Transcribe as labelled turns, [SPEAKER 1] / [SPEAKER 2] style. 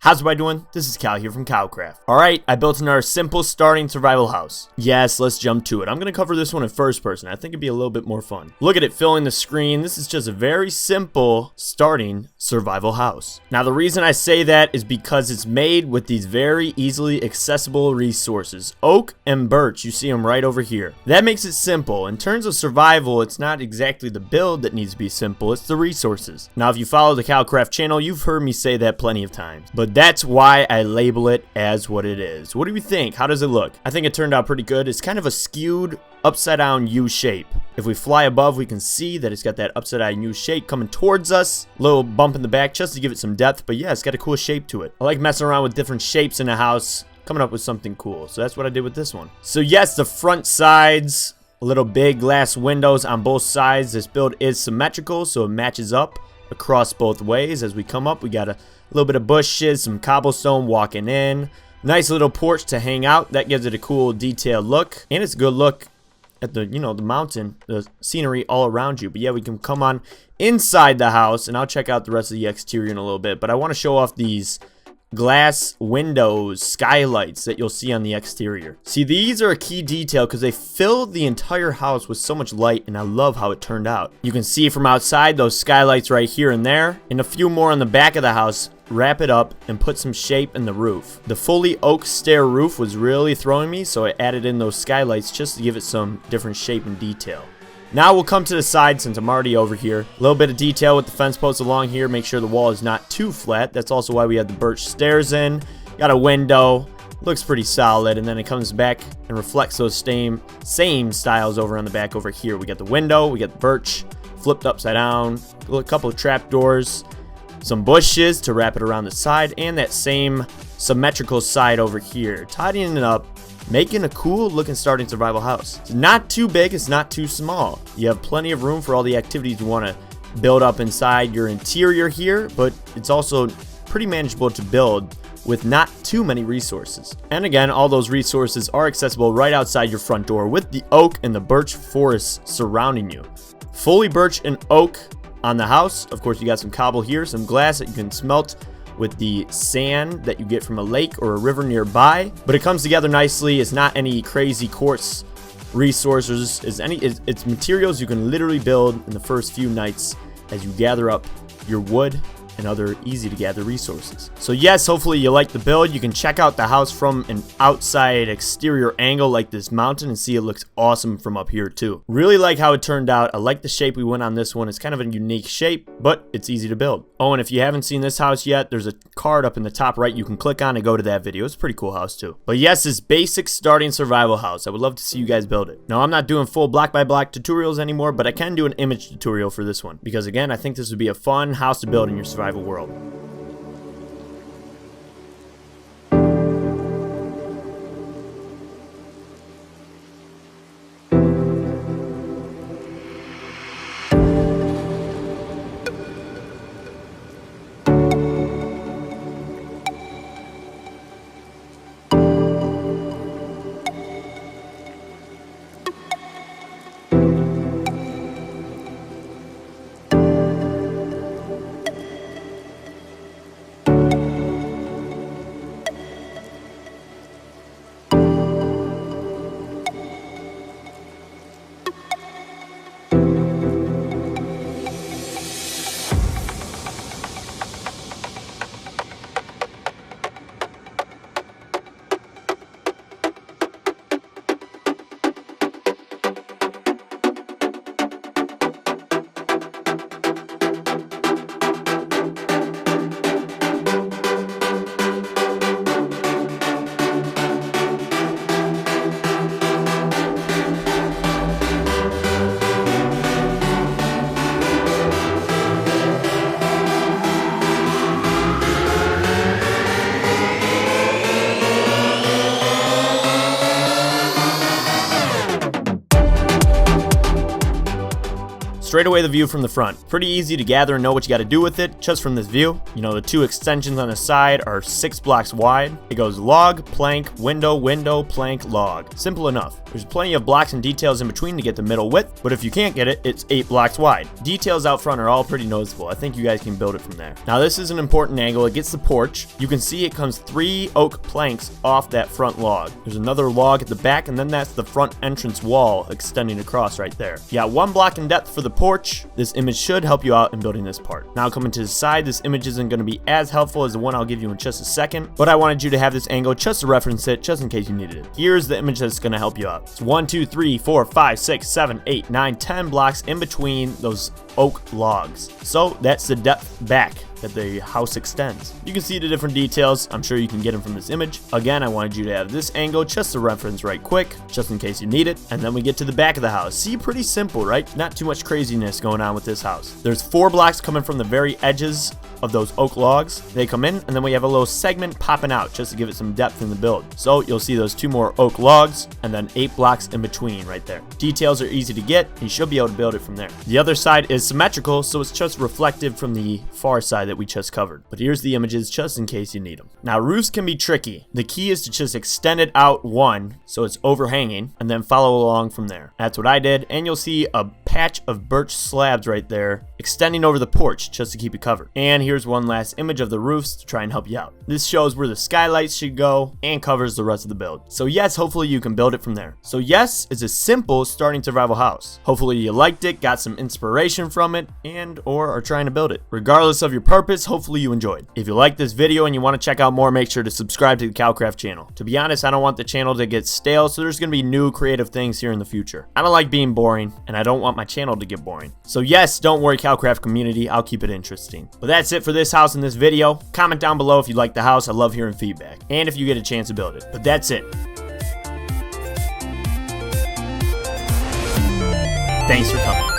[SPEAKER 1] How's everybody doing? This is Kyle here from KyleCraft. Alright, I built another simple starting survival house. Yes, let's jump to it. I'm going to cover this one in first person. I think it'd be a little bit more fun. Look at it filling the screen. This is just a very simple starting survival house. Now the reason I say that is because it's made with these very easily accessible resources. Oak and birch, you see them right over here. That makes it simple. In terms of survival, it's not exactly the build that needs to be simple, it's the resources. Now if you follow the KyleCraft channel, you've heard me say that plenty of times. But that's why I label it as what it is. What do you think? How does it look? I think it turned out pretty good. It's kind of a skewed upside down U shape. If we fly above, we can see that it's got that upside down U shape coming towards us. Little bump in the back just to give it some depth, but yeah, it's got a cool shape to it. I like messing around with different shapes in a house, coming up with something cool. So that's what I did with this one. So yes, the front sides, little big glass windows on both sides. This build is symmetrical, so it matches up across both ways. As we come up, we got a little bit of bushes, some cobblestone walking in. Nice little porch to hang out. That gives it a cool detailed look. And it's a good look at the, the mountain, the scenery all around you. But yeah, we can come on inside the house and I'll check out the rest of the exterior in a little bit. But I want to show off these glass windows, skylights that you'll see on the exterior. See, these are a key detail because they filled the entire house with so much light, and I love how it turned out. You can see from outside those skylights right here and there, and a few more on the back of the house. Wrap it up and put some shape in the roof. The fully oak stair roof was really throwing me, so I added in those skylights just to give it some different shape and detail. Now we'll come to the side since I'm already over here. A little bit of detail with the fence posts along here. Make sure the wall is not too flat. That's also why we had the birch stairs in. Got a window. Looks pretty solid. And then it comes back and reflects those same styles over on the back over here. We got the window. We got the birch flipped upside down. A couple of trap doors. Some bushes to wrap it around the side. And that same symmetrical side over here. Tidying it up. Making a cool looking starting survival house. It's not too big, it's not too small. You have plenty of room for all the activities you want to build up inside your interior here, but it's also pretty manageable to build with not too many resources. And again, all those resources are accessible right outside your front door with the oak and the birch forest surrounding you. Fully birch and oak on the house. Of course, you got some cobble here, some glass that you can smelt with the sand that you get from a lake or a river nearby, but it comes together nicely. It's not any crazy quartz resources. It's materials you can literally build in the first few nights as you gather up your wood and other easy to gather resources. So yes, hopefully you like the build. You can check out the house from an outside exterior angle like this mountain and see it looks awesome from up here too. Really like how it turned out. I like the shape we went on this one. It's kind of a unique shape, but it's easy to build. Oh, and if you haven't seen this house yet, there's a card up in the top right you can click on and go to that video. It's a pretty cool house too. But yes, this basic starting survival house. I would love to see you guys build it. Now, I'm not doing full block by block tutorials anymore, but I can do an image tutorial for this one because again, I think this would be a fun house to build in your survival world. straight away the view from the front. Pretty easy to gather and know what you got to do with it just from this view. You know, the 2 extensions on the side are 6 blocks wide. It goes log, plank, window, window, plank, log. Simple enough. There's plenty of blocks and details in between to get the middle width, but if you can't get it, it's 8 blocks wide. Details out front are all pretty noticeable. I think you guys can build it from there. Now this is an important angle. It gets the porch. You can see it comes 3 oak planks off that front log. There's another log at the back, and then that's the front entrance wall extending across right there. You got 1 block in depth for the porch. This image should help you out in building this part. Now coming to the side, this image isn't going to be as helpful as the one I'll give you in just a second, but I wanted you to have this angle just to reference it, just in case you needed it. Here's the image that's going to help you out. It's 1, 2, 3, 4, 5, 6, 7, 8, 9, 10 blocks in between those oak logs. So that's the depth back that the house extends. You can see the different details. I'm sure you can get them from this image. Again, I wanted you to have this angle just to reference right quick, just in case you need it. And then we get to the back of the house. See, pretty simple, right? Not too much craziness going on with this house. There's 4 blocks coming from the very edges of those oak logs. They come in, and then we have a little segment popping out just to give it some depth in the build. So you'll see those 2 more oak logs and then 8 blocks in between right there. Details are easy to get, and you should be able to build it from there. The other side is symmetrical, so it's just reflective from the far side that we just covered. But here's the images just in case you need them. Now roofs can be tricky. The key is to just extend it out 1 so it's overhanging and then follow along from there. That's what I did, and you'll see a patch of birch slabs right there extending over the porch just to keep it covered. And here's one last image of the roofs to try and help you out. This shows where the skylights should go and covers the rest of the build. So yes, hopefully you can build it from there. So yes, it's a simple starting survival house. Hopefully you liked it, got some inspiration from it, and or are trying to build it. Regardless of your purpose, hopefully you enjoyed. If you like this video and you want to check out more, make sure to subscribe to the KyleCraft channel. To be honest, I don't want the channel to get stale, so there's going to be new creative things here in the future. I don't like being boring, and I don't want my channel to get boring. So yes, don't worry, KyleCraft community, I'll keep it interesting. But that's it for this house in this video. Comment down below if you like the house. I love hearing feedback, and if you get a chance to build it. But that's it. Thanks for coming.